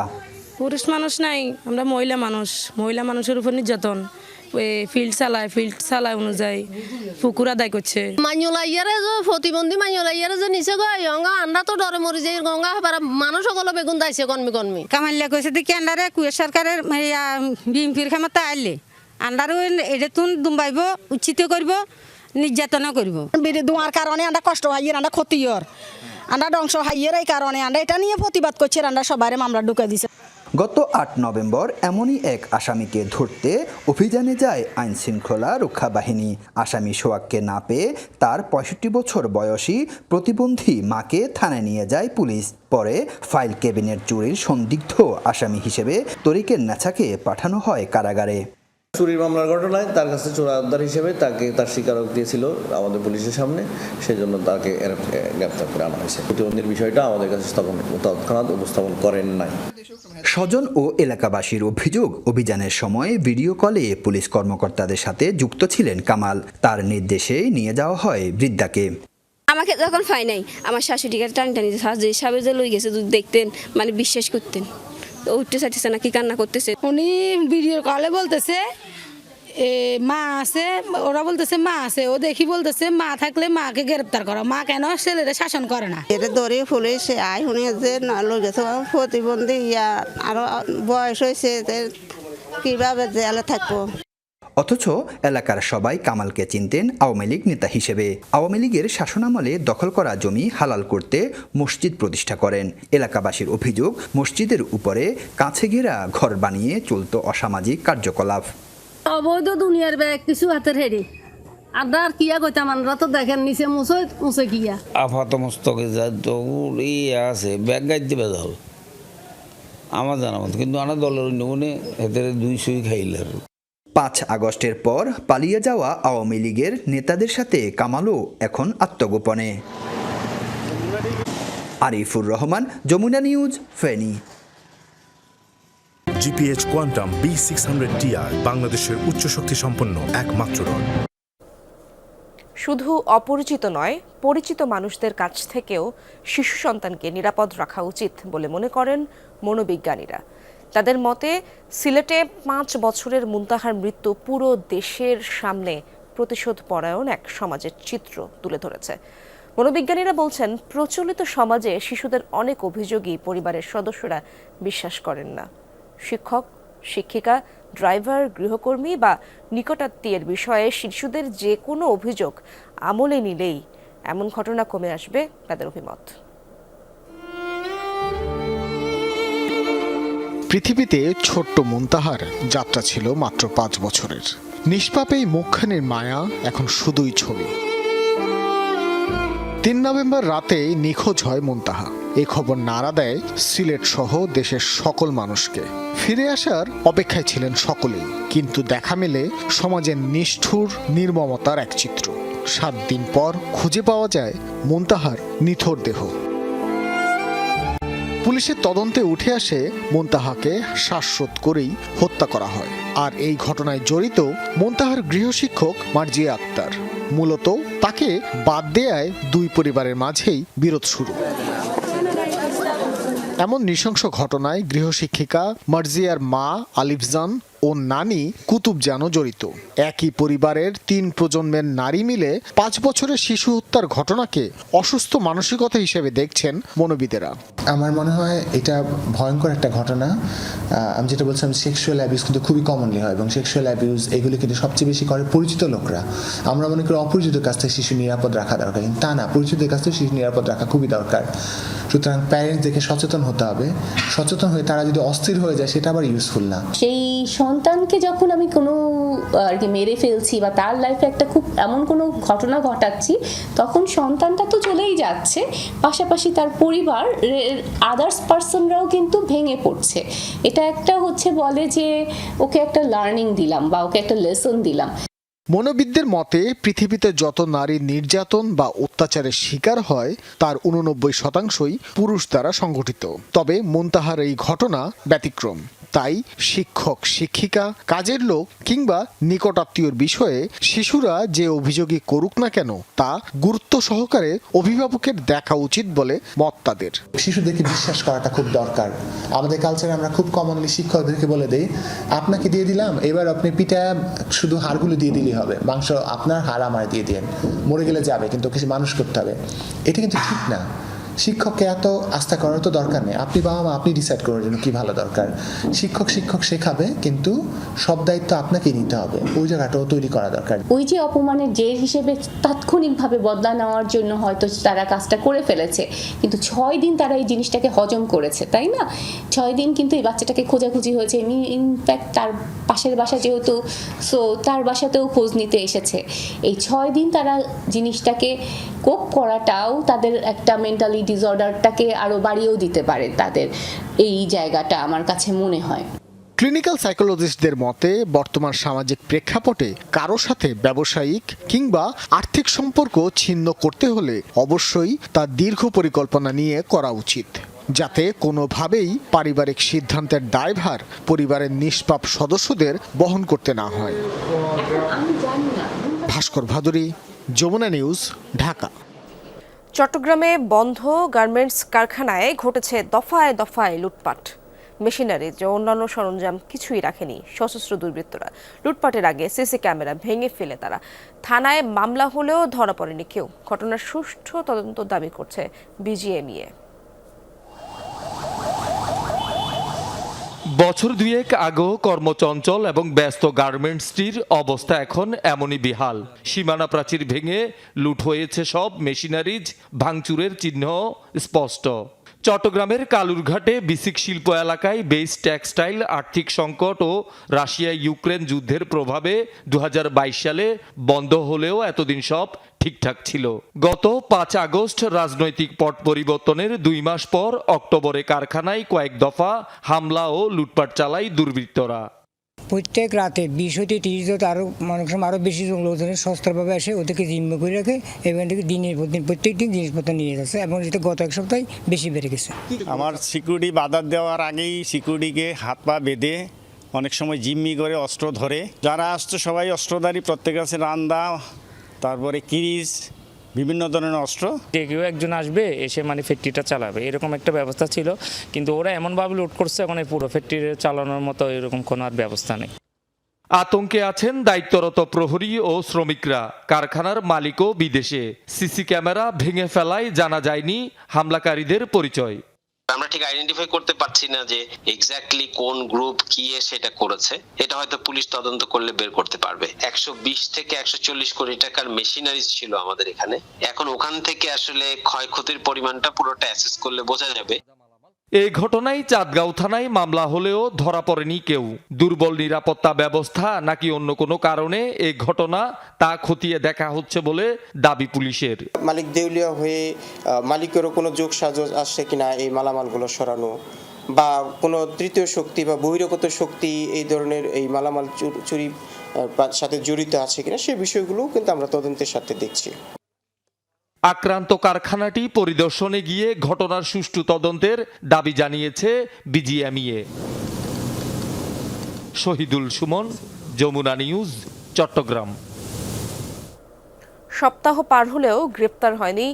পুরুষ মানুষ নাই, আমরা মহিলা মানুষের উপর নির্যাতন, ফিল্ড চালায় অনুযায়ী পুকুর আদায় করছে। মাইলাইয়ারে যে প্রতিবন্ধী মাইলাইয়ারে যে নিচে গই গঙ্গা আমরা তো ডরে মরি যাই গঙ্গা পারা মানুষ সকল বেগুন দাইছে কর্মী কামাল্লা কইছে দেখি আন্ডারে কুয়েত সরকারের বিএনপির ক্ষমতা আইলে আন্ডারে এটা তুন দুম্বাইব, উচিত করব, নির্যাতনও করব। দুয়ার কারণে আমরা কষ্ট হাইয়ের, আমরা ক্ষতির, আমরা ধ্বংস হাইয়ের, এই কারণে আমরা এটা নিয়ে প্রতিবাদ করছি। আমরা সবাই মামলা ঢুকে দিছে। গত 8 নভেম্বর এমনই এক আসামিকে ধরতে অভিযানে যায় আইন শৃঙ্খলা রক্ষা বাহিনী। আসামি সোহাগকে না পেয়ে তার 65 বছর বয়সী প্রতিবন্ধী মাকে থানায় নিয়ে যায় পুলিশ। পরে ফাইল ক্যাবিনেট চুরির সন্দিগ্ধ আসামি হিসেবে তরিকের নেছাকে পাঠানো হয় কারাগারে। চুরির মামলার ঘটনায় তার কাছে চোরাদার হিসেবে তাকে তার স্বীকারোক্তি দিয়েছিল আমাদের পুলিশের সামনে, সেই জন্য তাকে গ্রেপ্তার করে আনা হয়েছে। প্রতিবন্ধীর বিষয়টা আমাদের কাছে তৎক্ষণাৎ উপস্থাপন করেন নাই। স্বজন ও এলাকাবাসীর অভিযোগ, অভিযানের সময় ভিডিও কলে পুলিশ কর্মকর্তাদের সাথে যুক্ত ছিলেন কামাল। তার নির্দেশে নিয়ে যাওয়া হয় বৃদ্ধাকে। আমাকে যখন পাই নাই আমার শাশুড়িকে টানি যে সাবে যে লই গেছে যদি দেখতেন মানে বিশ্বাস করতেন। উঠতে চাইতেছে না, কি কান্না করতেছে। উনি ভিডিও কলে বলতেছে মা আছে, ওরা বলতেছে মা আছে, ও দেখি বলতেছে মা থাকলে মাকে গ্রেপ্তার করো, মা কেন ছেলেরা শাসন করে না। এটা ধরে পুলিশ আই শুনে যে লই গেছে প্রতিবন্ধী আরো বয়স হয়েছে, কিভাবে জেলে থাকবো। অথচ এলাকার সবাই কামালকে চিনতেন আওয়ামী লীগ নেতা হিসেবে। আওয়ামী লীগের শাসনামলে দখল করা জমি হালাল করতে মসজিদ প্রতিষ্ঠা করেন। এলাকাবাসীর অভিযোগ, মসজিদের উপরে কাছে ঘেরা ঘর বানিয়ে চলত অসামাজিক কার্যকলাপ। অবৈধ দুনিয়ার ব্যাগ কিছু হাতের হেরে আমরা আর কিয়া কইতাম, আমরা তো দেখেন নিচে মুছে কিয়া আপাত মস্তকে যা দৌড় আছে ব্যাগ গাইতে দিবে যাও আমার জানা মতো, কিন্তু আমার দলের অন্যমনে এদের 200 খাইলার। 5 আগস্টের পর পালিয়ে যাওয়া আওয়ামী লীগের নেতাদের সাথে কামালও এখন আত্মগোপনে। Arifur Rahman, Jamuna news, Feni. GPH quantum B600 TR বাংলাদেশের উচ্চ শক্তি সম্পন্ন একমাত্র রড। শুধু অপরিচিত নয়, পরিচিত মানুষদের কাছ থেকেও শিশু সন্তানকে নিরাপদ রাখা উচিত বলে মনে করেন মনোবিজ্ঞানীরা। তাদের মতে সিলেটে 5 বছরের মুনতাহার মৃত্যু পুরো দেশের সামনে প্রতিশোধ পরায়ণ এক সমাজের চিত্র তুলে ধরেছে। মনোবিজ্ঞানীরা বলছেন, প্রচলিত সমাজে শিশুদের অনেক অভিযোগই পরিবারের সদস্যরা বিশ্বাস করেন না। শিক্ষক, শিক্ষিকা, ড্রাইভার, গৃহকর্মী বা নিকটাত্মীয়ের বিষয়ে শিশুদের যে কোনো অভিযোগ আমলে নিলেই এমন ঘটনা কমে আসবে তাদের অভিমত। পৃথিবীতে ছোট্ট মুনতাহার যাত্রা ছিল মাত্র 5 বছরের। নিষ্পাপ এই মুখখানির মায়া এখন শুধুই ছবি। 3 নভেম্বর রাতে নিখোঁজ হয় মুনতাহা। এই খবর নাড়া দেয় সিলেট সহ দেশের সকল মানুষকে। ফিরে আসার অপেক্ষায় ছিলেন সকলেই, কিন্তু দেখা মেলে সমাজের নিষ্ঠুর নির্মমতার এক চিত্র। 7 দিন পর খুঁজে পাওয়া যায় মুনতাহার নিথর দেহ। পুলিশের তদন্তে উঠে আসে মুনতাহাকে শ্বাসরোধ করেই হত্যা করা হয়। আর এই ঘটনায় জড়িত মুনতাহার গৃহশিক্ষক মার্জিয়া আক্তার। মূলত তাকে বাদ দেয়ায় 2 পরিবারের মাঝেই বিরোধ শুরু। এমন নৃশংস ঘটনায় গৃহশিক্ষিকা মার্জিয়ার মা আলিফজান ও নানি কুতুবজানও জড়িত। একই পরিবারের 3 প্রজন্মের নারী মিলে 5 বছরের শিশু হত্যার ঘটনাকে অসুস্থ মানসিকতা হিসেবে দেখছেন মনোবিদেরা। আমার মনে হয় এটা ভয়ঙ্কর একটা ঘটনা। আমি যেটা বলছিলাম, সেক্সুয়াল অ্যাবিউজ কিন্তু খুবই কমনলি হয়, এবং সেক্সুয়াল অ্যাবিউজ এগুলো কিন্তু সবচেয়ে বেশি করে পরিচিত লোকরা। আমরা মনে করি অপরিচিত কাছ থেকে শিশু নিরাপদ রাখা দরকার, কিন্তু তা না, পরিচিতের কাছ থেকে শিশু নিরাপদ রাখা খুবই দরকার। সুতরাং প্যারেন্টসদেরকে সচেতন হতে হবে। সচেতন হয়ে তারা যদি অস্থির হয়ে যায়, সেটা আবার ইউজফুল না। সেই সন্তানকে যখন আমি কোনো আর কি মেরে ফেলছি বা তার লাইফে একটা খুব এমন কোনো ঘটনা ঘটাচ্ছি, তখন সন্তানটা তো চলেই যাচ্ছে, পাশাপাশি তার পরিবার আদার্স পার্সনরাও কিন্তু ভেঙে পড়ছে। এটা একটা হচ্ছে বলে যে ওকে একটা লার্নিং দিলাম বা ওকে একটা লেসন দিলাম। মনোবিদদের মতে পৃথিবীতে যত নারী নির্যাতন বা অত্যাচারের শিকার হয় তার 89% পুরুষ দ্বারা সংঘটিত। তবে মুনতাহার এই ঘটনা ব্যতিক্রম। তাই শিক্ষক, শিক্ষিকা, কাজের লোক কিংবা নিকটাত্মীয়র বিষয়ে শিশুরা যে অভিযোগই করুক না কেন, তা গুরুত্ব সহকারে অভিভাবকের দেখা উচিত বলে মত তাদের। শিশুদেরকে বিশ্বাস করাটা খুব দরকার। আমাদের কালচারে আমরা খুব কমনলি শিক্ষকদেরকে বলে দেই, আপনাকে দিয়ে দিলাম, এবার আপনি পিঠা শুধু হাড়গুলো দিয়ে দিলেই হবে, মাংস আপনার হাড় আমার দিয়ে দিন, মরে গেলে যাবে, কিন্তু কিছু মানুষ করতে হবে। এটা কিন্তু ঠিক না। শিক্ষককে এত আস্থা করার তো দরকার নেই। আপনি বাবা মা, আপনি ডিসাইড করার জন্য কি ভালো দরকার। শিক্ষক শেখাবে, কিন্তু সব দায়িত্ব আপনাকেই নিতে হবে। ওই জায়গাটাও তৈরি করা দরকার। ওই যে অপমানের জের হিসেবে তাৎক্ষণিকভাবে বদলা নেওয়ার জন্য হয়তো তারা কাজটা করে ফেলেছে, কিন্তু 6 দিন তারা এই জিনিসটাকে হজম করেছে, তাই না? 6 দিন কিন্তু এই বাচ্চাটাকে খোঁজাখুঁজি হয়েছে। ইনফ্যাক্ট তার পাশের বাসা যেহেতু, সো তার বাসাতেও খোঁজ নিতে এসেছে। এই 6 দিন তারা জিনিসটাকে কোপ করাটাও তাদের একটা মেন্টালি ডিসঅর্ডারটাকে আরো বাড়িয়েও দিতে পারে তাদের এই জায়গাটা, আমার কাছে মনে হয়। ক্লিনিক্যাল সাইকোলজিস্টদের মতে বর্তমান সামাজিক প্রেক্ষাপটে কারো সাথে ব্যবসায়িক কিংবা আর্থিক সম্পর্ক ছিন্ন করতে হলে অবশ্যই তা দীর্ঘ পরিকল্পনা নিয়ে করা উচিত, যাতে কোনোভাবেই পারিবারিক সিদ্ধান্তের দায়ভার পরিবারের নিষ্পাপ সদস্যদের বহন করতে না হয়। ভাস্কর ভাদুরী, যমুনা নিউজ, ঢাকা। চট্টগ্রামে বন্ধ গার্মেন্টস কারখানায় ঘটেছে দফায় দফায় লুটপাট। মেশিনারি ও অন্যান্য সরঞ্জাম কিছুই রাখেনি সশস্ত্র দুর্বৃত্তরা। লুটপাটের আগে সিসি ক্যামেরা ভেঙে ফেলে তারা। থানায় মামলা হলেও ধরা পড়েনি কেউ। ঘটনার সুষ্ঠু তদন্ত দাবি করছে বিজিএমইএ। বছর 2 আগেও কর্মচঞ্চল এবং ব্যস্ত গার্মেন্টসটির অবস্থা এখন এমনই বিহাল। সীমানা প্রাচীর ভেঙে লুট হয়েছে সব মেশিনারিজ, ভাঙচুরের চিহ্ন স্পষ্ট। চট্টগ্রামের কালুরঘাটে বিসিক শিল্প এলাকায় বেস টেক্সটাইল আর্থিক সংকট ও রাশিয়া ইউক্রেন যুদ্ধের প্রভাবে 2022 সালে বন্ধ হলেও এতদিন সব ঠিকঠাক ছিল। গত 5 আগস্ট রাজনৈতিক পট পরিবর্তনের 2 মাস পর অক্টোবরে কারখানায় কয়েক দফা হামলা ও লুটপাট চালায় দুর্বৃত্তরা। প্রত্যেক রাতে 20 হতে 30 আরও অনেক সময় আরও বেশি লোকজনের সস্তাভাবে আসে, ওদেরকে জিম্ম করে রাখে, এখান থেকে দিনের পর দিন প্রত্যেক দিন জিনিসপত্র নিয়ে যাচ্ছে, এবং যেটা গত 1 সপ্তাহে বেশি বেড়ে গেছে। আমার সিকিউরিটি বাধা দেওয়ার আগেই সিকিউরিটিকে হাত পা বেঁধে অনেক সময় জিম্মি করে অস্ত্র ধরে, যারা আসছে সবাই অস্ত্রধারী, প্রত্যেকের কাছে রান্দা তারপরে কিরিচ, বিভিন্ন ধরনের অস্ত্র। যে কেউ একজন আসবে এসে মানে ফ্যাক্টরিটা চালাবে এরকম একটা ব্যবস্থা ছিল, কিন্তু ওরা এমনভাবে লুট করছে এখন এই পুরো ফ্যাক্টরি চালানোর মতো এরকম কোনো আর ব্যবস্থা নেই। আতঙ্কে আছেন দায়িত্বরত প্রহরী ও শ্রমিকরা। কারখানার মালিকও বিদেশে। সিসি ক্যামেরা ভেঙে ফেলায় জানা যায়নি হামলাকারীদের পরিচয়। আমরা ঠিক আইডেন্টিফাই করতে পারছি না যে এক্স্যাক্টলি কোন গ্রুপ কি সেটা করেছে। এটা হয়তো পুলিশ তদন্ত করলে বের করতে পারবে। 120 থেকে 140 কোটি টাকার মেশিনারিজ ছিল আমাদের এখানে। এখন ওখান থেকে আসলে ক্ষয়ক্ষতির পরিমাণটা পুরোটা অ্যাসেস করলে বোঝা যাবে। এই ঘটনায় চাঁদগাঁও থানায় মামলা হলেও ধরা পড়েনি কেউ। দুর্বল নিরাপত্তা ব্যবস্থা নাকি অন্য কোনো কারণে এই ঘটনা তা খতিয়ে দেখা হচ্ছে বলে দাবি পুলিশের। মালিক দেউলিয়া হয়ে মালিকেরও কোনো যোগ সাজস আসছে কিনা এই মালামালগুলো সরানো, বা কোনো তৃতীয় শক্তি বা বহিরাগত শক্তি এই ধরনের এই মালামাল চুরির সাথে জড়িত আছে কিনা সেই বিষয়গুলোও কিন্তু আমরা তদন্তের সাথে দেখছি। আক্রান্ত কারখানাটি পরিদর্শনে গিয়ে ঘটনার সুষ্ঠু তদন্তের দাবি জানিয়েছে বিজিএমইএ। শহীদুল সুমন, যমুনা নিউজ, চট্টগ্রাম। সপ্তাহ পার হলেও গ্রেপ্তার হয়নি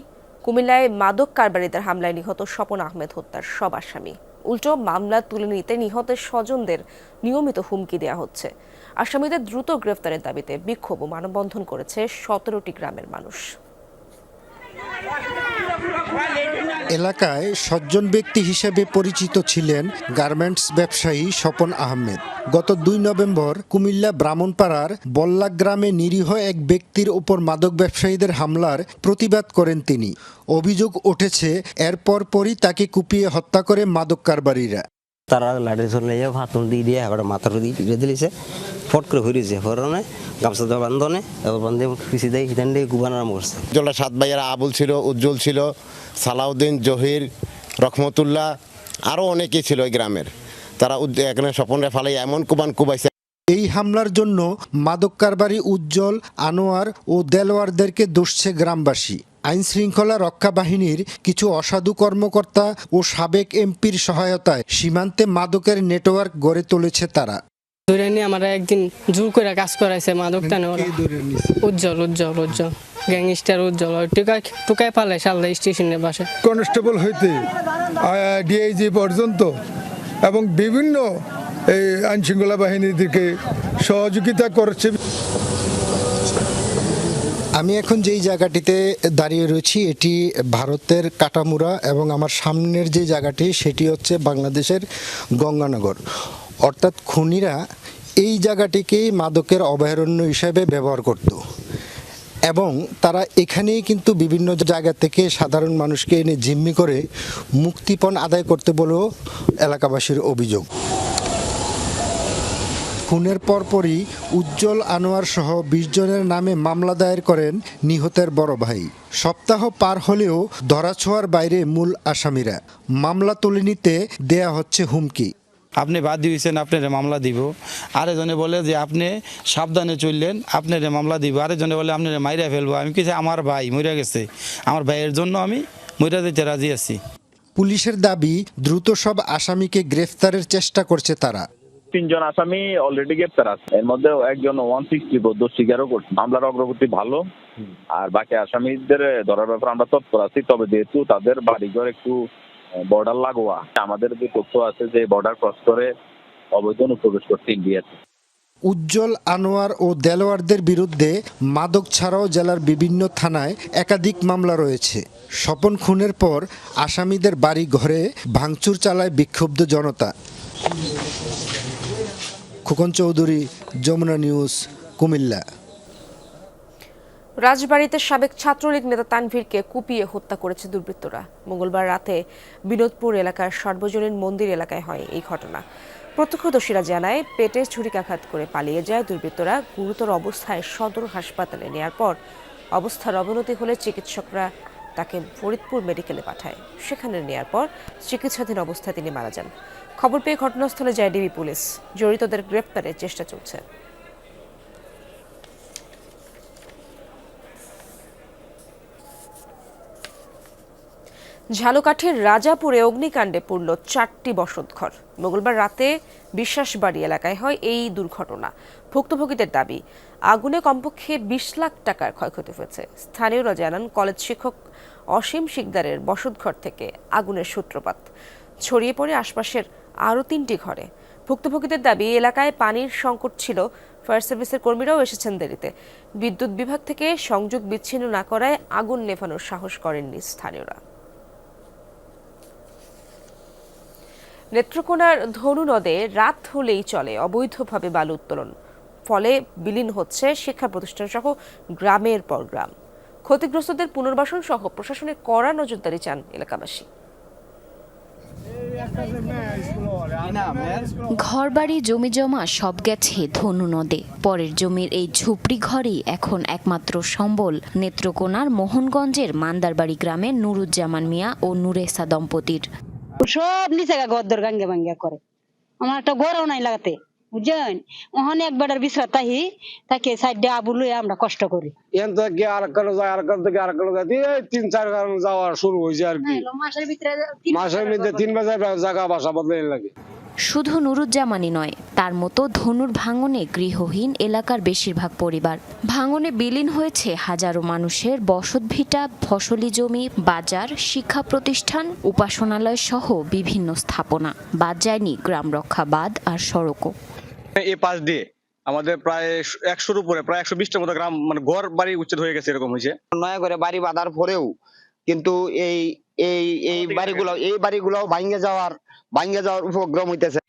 কুমিল্লায় মাদক কারবারিদের হামলায় নিহত স্বপন আহমেদ হত্যার সব আসামি। উল্টো মামলা তুলে নিতে নিহতের স্বজনদের নিয়মিত হুমকি দেওয়া হচ্ছে। আসামিদের দ্রুত গ্রেফতারের দাবিতে বিক্ষোভ ও মানববন্ধন করেছে 17টি গ্রামের মানুষ। এলাকায় সজ্জন ব্যক্তি হিসেবে পরিচিত ছিলেন গার্মেন্টস ব্যবসায়ী স্বপন আহমেদ। গত 2 নভেম্বর কুমিল্লা ব্রাহ্মণপাড়ার বল্লা গ্রামে নিরীহ এক ব্যক্তির উপর মাদক ব্যবসায়ীদের হামলার প্রতিবাদ করেন তিনি। অভিযোগ উঠেছে এরপর পরই তাকে কুপিয়ে হত্যা করে মাদক কারবারিরা। তারা লাঠি চলে হাতুন দিয়ে আবার মাথার দিয়ে পিড়ে দিয়েছে, ফট করে হয়েছে ফরনে গামছা দেওয়া বান্ধনে এবার বান্ধে পিছিয়ে দেয় হিতান দিয়ে গুবান আরাম করছে। জলা 7 ভাইয়েরা আবুল ছিল, উজ্জ্বল ছিল, সালাউদ্দিন, জহির, রহমতুল্লাহ, আরও অনেকেই ছিল ওই গ্রামের। তারা এখানে স্বপনরে ফালাই এমন কুবাইছে। এই হামলার জন্য মাদক কারবারি উজ্জ্বল, আনোয়ার ও দেলোয়ারদেরকে দোষছে গ্রামবাসী। আইন শৃঙ্খলা রক্ষা বাহিনীর কিছু অসাধু কর্মকর্তা ও সাবেক এমপির সহায়তায় সীমান্তে মাদকের নেটওয়ার্ক গড়ে তুলেছে তারা। ধরে নিয়ে আমরা একদিন জোর করে কাজ করাইছে মাদক টানে। উজ্জ্বল গ্যাংস্টার উজ্জ্বল টুকায় পালে সালদা স্টেশনের বাসে কনস্টেবল হইতে ডিআইজি পর্যন্ত এবং বিভিন্ন এই আইন শৃঙ্খলা বাহিনীদেরকে সহযোগিতা করছে। আমি এখন যেই জায়গাটিতে দাঁড়িয়ে রয়েছি এটি ভারতের কাটামুরা এবং আমার সামনের যে জায়গাটি সেটি হচ্ছে বাংলাদেশের গঙ্গানগর। অর্থাৎ খুনিরা এই জায়গাটিকেই মাদকের অভয়ারণ্য হিসেবে ব্যবহার করত এবং তারা এখানেই কিন্তু বিভিন্ন জায়গা থেকে সাধারণ মানুষকে এনে জিম্মি করে মুক্তিপণ আদায় করতে বলেও এলাকাবাসীর অভিযোগ। খুনের পরপরই উজ্জ্বল, আনোয়ার সহ 20 জনের নামে মামলা দায়ের করেন নিহতের বড় ভাই। সপ্তাহ পার হলেও ধরাছোঁয়ার বাইরে মূল আসামিরা। মামলা তুলে নিতে দেয়া হচ্ছে হুমকি। আপনি বাদী হয়েছেন, আপনারে মামলা দিব। আরেকজনে বলে যে আপনি সাবধানে চললেন, আপনারে মামলা দিব। আরেকজনে বলে আপনারে মাইরা ফেলবো। আমি কিছু আমার ভাই মরে গেছে, আমার ভাইয়ের জন্য আমি মইরা দিতে রাজি আছি। পুলিশের দাবি দ্রুত সব আসামিকে গ্রেফতারের চেষ্টা করছে তারা। 3 জন আসামি অলরেডি গ্রেপ্তার আছে, এর মধ্যে একজন 160 দোষ স্বীকারও করছে। মামলার অগ্রগতি ভালো, আর বাকি আসামিদের ধরার ব্যাপারে আমরা তৎপর আছি। তবে যেহেতু তাদের বাড়িঘর একটু বর্ডার লাগোয়া, আমাদের যে তথ্য আছে যে বর্ডার ক্রস করে অবৈধ অনুপ্রবেশ করছে ইন্ডিয়াতে। উজ্জ্বল, আনোয়ার ও দেলোয়ারদের বিরুদ্ধে মাদক ছাড়াও জেলার বিভিন্ন থানায় একাধিক মামলা রয়েছে। স্বপন খুনের পর আসামিদের বাড়ি ঘরে ভাঙচুর চালায় বিক্ষুব্ধ জনতা। খোকন চৌধুরী, যমুনা নিউজ, কুমিল্লা। রাজবাড়ীতে সাবেক ছাত্রলীগ নেতা তানভীরকে কুপিয়ে হত্যা করেছে দুর্বৃত্তরা। মঙ্গলবার রাতে বিনোদপুর এলাকার সর্বজনীন মন্দির এলাকায় হয় এই ঘটনা। প্রত্যক্ষদর্শীরা জানায় পেটে ছুরিকাঘাত করে পালিয়ে যায় দুর্বৃত্তরা। গুরুতর অবস্থায় সদর হাসপাতালে নেয়ার পর অবস্থার অবনতি হলে চিকিৎসকরা তাকে ফরিদপুর মেডিকেলে পাঠায়। সেখানে নেয়ার পর চিকিৎসাধীন অবস্থায় তিনি মারা যান। খবর পেয়ে ঘটনাস্থলে যায় ডিবি পুলিশ। জড়িতদের গ্রেফতারের চেষ্টা চলছে। ঝালকাঠির রাজাপুরে অগ্নিকাণ্ডে পুড়ল 4টি বসতঘর। মঙ্গলবার রাতে বিশ্বাসবাড়ি এলাকায় হয় এই দুর্ঘটনা। ভুক্তভোগীদের দাবি, আগুনে কমপক্ষে 20 লাখ টাকার ক্ষয়ক্ষতি হয়েছে। স্থানীয়রা জানান, কলেজ শিক্ষক অসীম শিকদারের বসতঘর থেকে আগুনের সূত্রপাত ছড়িয়ে পড়ে আশপাশের আরও 3টি ঘরে। ভুক্তভোগীদের দাবি, এলাকায় পানির সংকট ছিল, ফায়ার সার্ভিসের কর্মীরাও এসেছেন দেরিতে। বিদ্যুৎ বিভাগ থেকে সংযোগ বিচ্ছিন্ন না করায় আগুন নেভানোর সাহস করেননি স্থানীয়রা। নেত্রকোনার ধনু নদে রাত হলেই চলে অবৈধভাবে বালু উত্তোলন, ফলে বিলীন হচ্ছে শিক্ষা প্রতিষ্ঠান সহ গ্রামের পর গ্রাম। ক্ষতিগ্রস্তদের পুনর্বাসন সহ প্রশাসনের কড়া নজরদারি চান এলাকাবাসী। ঘরবাড়ি জমি জমা সব গেছে ধনু নদে। পরের জমির এই ঝুপড়ি ঘরই এখন একমাত্র সম্বল নেত্রকোনার মোহনগঞ্জের মান্দারবাড়ি গ্রামের নুরুজ্জামান মিয়া ও নুরেসা দম্পতির। সব নিচে গদ্দর গাঙ্গে ভাঙ্গা করে, আমার একটা ঘরও নাই লাগাতে, বুঝছেন? ওখানে একবার বিশ্রাম তাকে সাইডে আবু লইয়া আমরা কষ্ট করি। তিন-চার যাওয়া শুরু হয়েছে আর কি, মাসের মধ্যে 3 বাজার জায়গা বাসা বদলাই লাগে। শুধু নুরুজ্জামানই নয়, তার মতো ধনুর ভাঙনে গৃহহীন এলাকার বেশিরভাগ পরিবার। ভাঙনে বিলীন হয়েছে হাজারো মানুষের বসতভিটা, ফসলি জমি, বাজার, শিক্ষা প্রতিষ্ঠান, উপাসনালয় সহ বিভিন্ন স্থাপনা। বাদ যায়নি গ্রাম রক্ষা বাঁধ আর সড়কও। এই পাশ দিয়ে আমাদের প্রায় 100-র উপরে, প্রায় 120টার মতো গ্রাম মানে ঘর বাড়ি উচ্ছেদ হয়ে গেছে, এরকম হয়েছে। নয়া করে বাড়ি বাঁধার পরেও কিন্তু এই বাড়িগুলো ভাঙে যাওয়ার উপক্রম হইতেছে।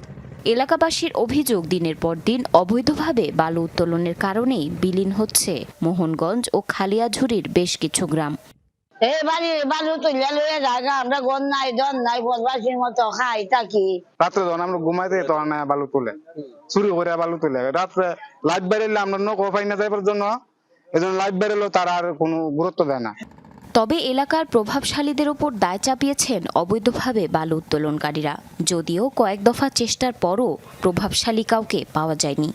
এলাকাবাসীর অভিযোগ, দিনের পর দিন অবৈধভাবে বালু উত্তোলনের কারণেই বিলীন হচ্ছে মোহনগঞ্জ ও খালিয়াঝুরির বেশ কিছু গ্রাম। এই বালু তুলে লইয়া জায়গা আমরা গন নাই জন নাই বদবাসীর মতো খাই থাকি। রাত্রে যখন আমরা ঘুমাইতে তখন বালু তুলে চুরি করে বালু তুলে, রাত্রে লাইট বেরোলে আমরা নৌকো পাই না যাইবার জন্য, এজন্য লাইট বেরোলেও তারা আর কোনো গুরুত্ব দেয় না। তবে এলাকার প্রভাবশালীদের উপর দায় চাপিয়েছেন অবৈধভাবে বালু উত্তোলনকারীরা, যদিও কয়েক দফা চেষ্টার পরও প্রভাবশালী কাউকে পাওয়া যায়নি।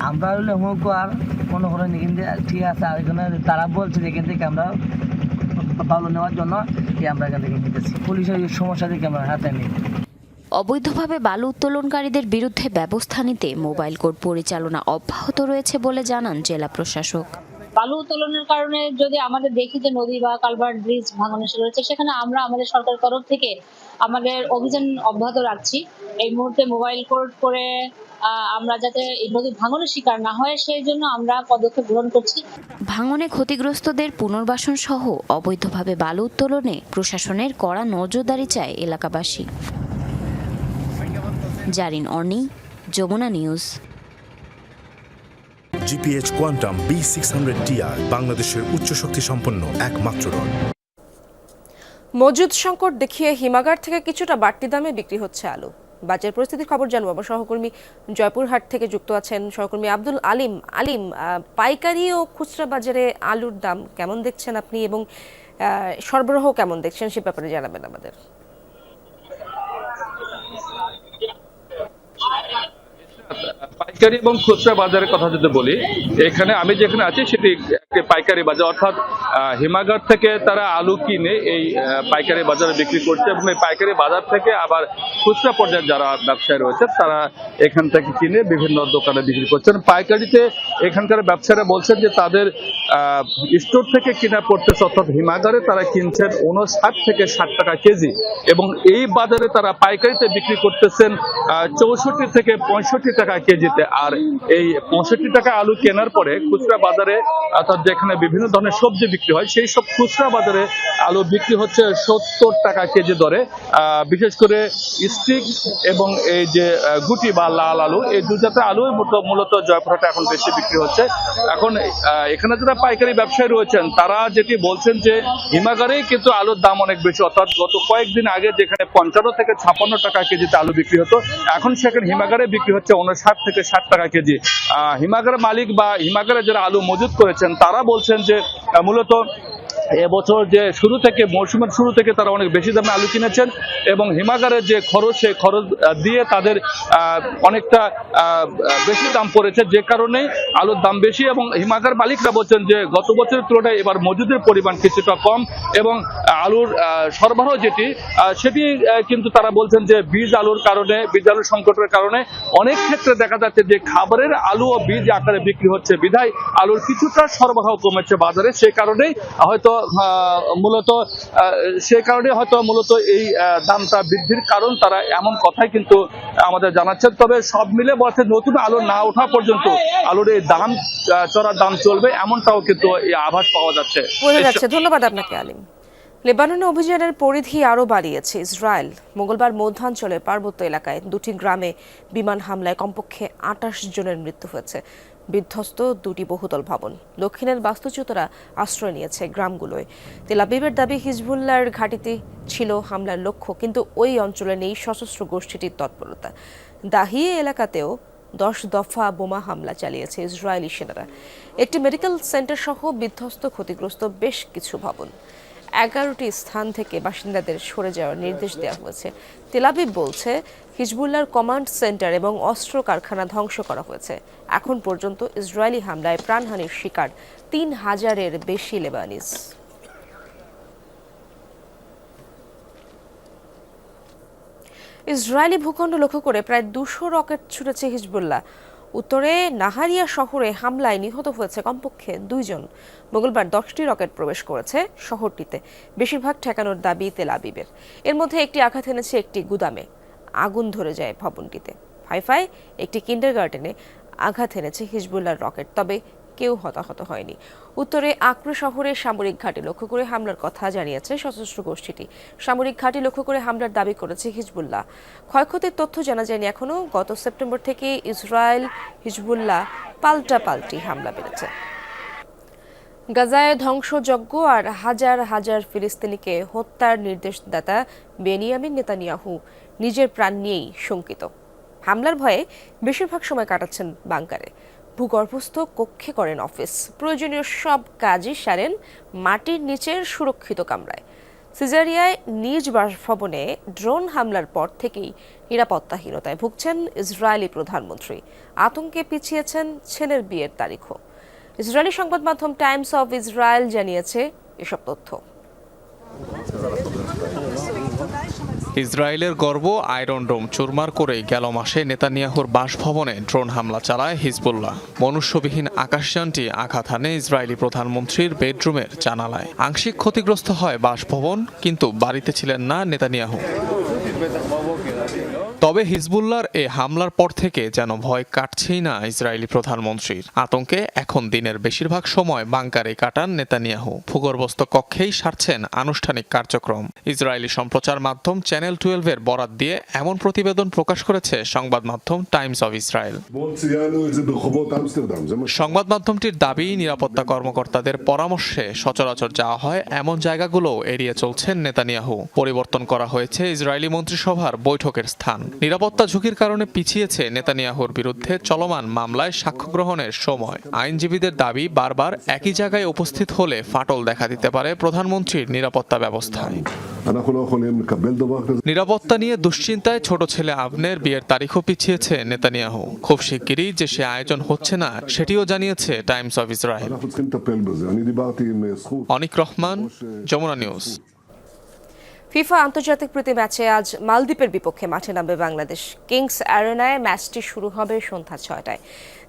আমরা হলে আর মনে করেন ঠিক আছে, আর এখানে তারা বলছে যে এখান থেকে আমরা বালু নেওয়ার জন্য আমরা এখান থেকে নিতেছি। পুলিশের সমস্যা থেকে আমরা হাতে নিই। অবৈধভাবে বালু উত্তোলনকারীদের বিরুদ্ধে ব্যবস্থা নিতে মোবাইল কোর্ট পরিচালনা অব্যাহত রয়েছে বলে জানান জেলা প্রশাসক। বালু উত্তোলনের কারণে যদি আমাদের দেখি যে নদী বা কালভার্ট ব্রিজ ভাঙানো শুরু হচ্ছে, সেখানে আমরা আমাদের সরকারের তরফ থেকে আমাদের অভিযান অব্যাহত রাখছি। এই মুহূর্তে মোবাইল কোর্ট করে আমরা যাতে এই নদী ভাঙনের শিকার না হয় সেই জন্য আমরা পদক্ষেপ গ্রহণ করছি। ভাঙনে ক্ষতিগ্রস্তদের পুনর্বাসন সহ অবৈধভাবে বালু উত্তোলনে প্রশাসনের কড়া নজরদারি চায় এলাকাবাসী। Zarin Orni, Jamuna news. GPH quantum B600TR বাংলাদেশের উচ্চ শক্তি সম্পন্ন একমাত্র রড। মজুদ সংকট দেখিয়ে হিমাগার থেকে কিছুটা বাড়তি দামে বিক্রি হচ্ছে আলু। বাজার পরিস্থিতির খবর জানবো আমার সহকর্মী জয়পুরহাট থেকে যুক্ত আছেন সহকর্মী আব্দুল আলিম। পাইকারি ও খুচরা বাজারে আলুর দাম কেমন দেখছেন আপনি, এবং সরবরাহ কেমন দেখছেন সে ব্যাপারে জানাবেন আমাদের। পাইকারি এবং খুচরা বাজারের কথা যদি বলি, এখানে আমি যেখানে আছি সেটি একটি পাইকারি বাজার, অর্থাৎ হিমাগার থেকে তারা আলু কিনে এই পাইকারি বাজারে বিক্রি করছে এবং এই পাইকারি বাজার থেকে আবার খুচরা পর্যায়ে যারা ব্যবসায়ী রয়েছে তারা এখান থেকে কিনে বিভিন্ন দোকানে বিক্রি করছেন। পাইকারিতে এখানকার ব্যবসায়ীরা বলছেন যে তাদের স্টোর থেকে কিনা পড়তেছে, অর্থাৎ হিমাগারে তারা কিনছেন 59 থেকে 60 টাকা কেজি, এবং এই বাজারে তারা পাইকারিতে বিক্রি করতেছেন 64 থেকে 65 টাকা কেজিতে। আর এই 65 টাকা আলু কেনার পরে খুচরা বাজারে, অর্থাৎ যেখানে বিভিন্ন ধরনের সবজি বিক্রি হয়, সেই সব খুচরা বাজারে আলু বিক্রি হচ্ছে 70 টাকা কেজি দরে। বিশেষ করে স্টিক এবং এই যে গুটি বা লাল আলু, এই দু জাতের আলু মূলত জয়পুরহাটে এখন বেশি বিক্রি হচ্ছে। এখন এখানে যারা পাইকারি ব্যবসায়ী রয়েছেন তারা যেটি বলছেন যে হিমাগারেই কিন্তু আলুর দাম অনেক বেশি, অর্থাৎ গত কয়েকদিন আগে যেখানে 55 থেকে 56 টাকা কেজিতে আলু বিক্রি হতো, এখন সেখানে হিমাগারে বিক্রি হচ্ছে 59 থেকে 60 টাকা কেজি। হিমাগারের মালিক বা হিমাগারে যারা আলু মজুত করেছেন তারা বলছেন যে মূলত এবছর যে শুরু থেকে মৌসুমের শুরু থেকে তারা অনেক বেশি দামে আলু কিনেছেন এবং হিমাগারের যে খরচ সেই খরচ দিয়ে তাদের অনেকটা বেশি দাম পড়েছে, যে কারণে আলুর দাম বেশি। এবং হিমাগার মালিকরা বলছেন যে গত বছরের তুলনায় এবার মজুদের পরিমাণ কিছুটা কম এবং আলুর সরবরাহ যেটি সেটি কিন্তু তারা বলছেন যে বীজ আলুর সংকটের কারণে অনেক ক্ষেত্রে দেখা যাচ্ছে যে খাবারের আলু ও বীজ আকারে বিক্রি হচ্ছে, বিধায় আলুর কিছুটা সরবরাহ কমেছে বাজারে। সেই কারণেই হয়তো মূলত এই দামটা বৃদ্ধির কারণ তারা এমন কথাই কিন্তু আমাদের জানাচ্ছেন। তবে সব মিলে বলছে নতুন আলু না ওঠা পর্যন্ত আলুর এই দাম চড়ার দাম চলবে, এমনটাও কিন্তু এই আভাস পাওয়া যাচ্ছে। ধন্যবাদ আপনাকে আলিম। লেবাননে অভিযানের পরিধি আরও বাড়িয়েছে ইসরায়েল। মঙ্গলবার মধ্যাঞ্চলের পার্বত্য এলাকায় 2টি গ্রামে বিমান হামলায় কমপক্ষে 28 জনের মৃত্যু হয়েছে। বিধ্বস্ত 2টি বহুতল ভবন। দক্ষিণের বাস্তুচ্যুতরা আশ্রয় নিয়েছে গ্রামগুলোয়। তেল আবিবের দাবি হিজবুল্লাহর ঘাঁটিতে ছিল হামলার লক্ষ্য, কিন্তু ওই অঞ্চলে নেই সশস্ত্র গোষ্ঠীটির তৎপরতা। দাহিয়ে এলাকাতেও 10 দফা বোমা হামলা চালিয়েছে ইসরায়েলি সেনারা। একটি মেডিকেল সেন্টার সহ বিধ্বস্ত ক্ষতিগ্রস্ত বেশ কিছু ভবন। 11টি স্থান থেকে বাসিন্দাদের সরে যাওয়ার নির্দেশ দেওয়া হয়েছে। তেল আবিব বলছে হিজবুল্লাহর কমান্ড সেন্টার এবং অস্ত্র কারখানা ধ্বংস করা হয়েছে। এখন পর্যন্ত ইসরায়েলি হামলায় প্রাণহানির শিকার 3000-এর বেশি লেবানিজ। ইসরায়েলি ভূখণ্ড লক্ষ্য করে প্রায় 200 রকেট ছুড়েছে হিজবুল্লাহ। উত্তরে নাহারিয়া শহরে হামলায় নিহত হয়েছে কমপক্ষে 2 জন। মঙ্গলবার 10টি রকেট প্রবেশ করেছে শহরটিতে, বেশিরভাগ ঠেকানোর দাবি তেল আবিবের। এর মধ্যে একটি আঘাত এনেছে একটি গুদামে, আগুন ধরে যায় ভবনটিতে। হাইফায় একটি কিন্ডারগার্টেনে আঘাত এনেছে হিজবুল্লাহর রকেট, তবে কেউ হতাহত হয়নি। উত্তরে আক্রে শহরে সামরিক ঘাঁটি লক্ষ্য করে হামলার কথা জানিয়েছে সশস্ত্র গোষ্ঠীটি। সামরিক ঘাঁটি লক্ষ্য করে হামলার দাবি করেছে হিজবুল্লাহ। ক্ষয়ক্ষতির তথ্য জানা যায়নি এখনো। গত সেপ্টেম্বর থেকে ইসরায়েল হিজবুল্লাহ পাল্টাপাল্টি হামলা বেড়েছে। গাজায় ধ্বংসযজ্ঞ আর হাজার হাজার ফিলিস্তিনিকে হত্যার নির্দেশদাতা বেনিয়ামিন নেতানিয়াহু নিজের প্রাণ নিয়েই শঙ্কিত। হামলার ভয়ে বেশিরভাগ সময় কাটাচ্ছেন বাংকারে। ভূগর্ভস্থ কক্ষে করেন অফিস। প্রয়োজনীয় সব কাজই সারেন মাটির নিচের সুরক্ষিত কামরায়। সিজারিয়ায় নিজ বাসভবনে ড্রোন হামলার পর থেকেই নিরাপত্তাহীনতায় ভুগছেন ইসরায়েলি প্রধানমন্ত্রী। আতঙ্কে পিছিয়েছেন ছেলের বিয়ের তারিখও। ইসরায়েলি সংবাদ মাধ্যম টাইমস অফ ইসরায়েল জানিয়েছে এসব তথ্য। ইসরায়েলের গর্ব আয়রন ডোম চুরমার করে গেল মাসে নেতানিয়াহুর বাসভবনে ড্রোন হামলা চালায় হিজবুল্লাহ। মনুষ্যবিহীন আকাশযানটি আঘাত হানে ইসরায়েলি প্রধানমন্ত্রীর বেডরুমের জানালায়। আংশিক ক্ষতিগ্রস্ত হয় বাসভবন, কিন্তু বাড়িতে ছিলেন না নেতানিয়াহু। তবে হিজবুল্লাহর এ হামলার পর থেকে যেন ভয় কাটছেই না ইসরায়েলি প্রধানমন্ত্রীর। আতঙ্কে এখন দিনের বেশিরভাগ সময় বাংকারে কাটান নেতানিয়াহু। ভূগর্ভস্থ কক্ষেই সারছেন আনুষ্ঠানিক কার্যক্রম। ইসরায়েলি সম্প্রচার মাধ্যম চ্যানেল 12-এর বরাত দিয়ে এমন প্রতিবেদন প্রকাশ করেছে সংবাদ মাধ্যম টাইমস অফ ইসরায়েল। সংবাদ মাধ্যমটির দাবি, নিরাপত্তা কর্মকর্তাদের পরামর্শে সচরাচর যাওয়া হয় এমন জায়গাগুলো এড়িয়ে চলছেন নেতানিয়াহু। পরিবর্তন করা হয়েছে ইসরায়েলি মন্ত্রিসভার বৈঠকের স্থান। নিরাপত্তা ঝুঁকির কারণে পিছিয়েছে নেতানিয়াহুর বিরুদ্ধে চলমান মামলায় সাক্ষ্য গ্রহণের সময়। আইনজীবীদের দাবি, বারবার একই জায়গায় উপস্থিত হলে ফাটল দেখা দিতে পারে প্রধানমন্ত্রীর নিরাপত্তা ব্যবস্থায়। নিরাপত্তা নিয়ে দুশ্চিন্তায় ছোট ছেলে আবনের বিয়ের তারিখও পিছিয়েছে নেতানিয়াহু। খুব শিগগিরই যে সে আয়োজন হচ্ছে না সেটিও জানিয়েছে times of Israel. Anik Rahman, Jamuna news. FIFA আন্তর্জাতিক প্রীতি ম্যাচে আজ মালদ্বীপের বিপক্ষে মাঠে নামবে বাংলাদেশ। কিংস অ্যারেনায় ম্যাচটি শুরু হবে সন্ধ্যা 6টায়,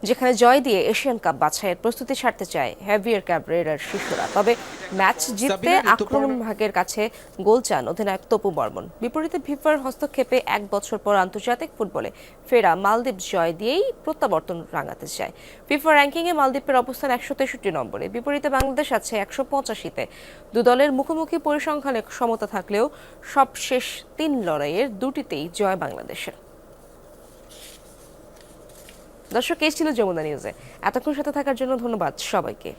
যেখানে জয় দিয়ে এশিয়ান কাপ বাছাইয়ের প্রস্তুতি সারতে চায় হেভিয়ার ক্যাবরেরার শিশুরা। তবে ম্যাচ জিততে আক্রমণ ভাগের কাছে গোল চান অধিনায়ক তপু বর্মন। বিপরীতে ফিফার হস্তক্ষেপে 1 বছর পর আন্তর্জাতিক ফুটবলে ফেরা মালদ্বীপ জয় দিয়েই প্রত্যাবর্তন রাঙাতে চায়। ফিফা র্যাঙ্কিংয়ে মালদ্বীপের অবস্থান 163 নম্বরে। বিপরীতে বাংলাদেশ আছে 185-তে। দু দলের মুখোমুখি পরিসংখ্যানে সমতা থাকলেও সবশেষ 3 লড়াইয়ের 2টিতেই জয় বাংলাদেশের। দর্শক, এই ছিল যমুনা নিউজে। এতক্ষণ সাথে থাকার জন্য ধন্যবাদ সবাইকে।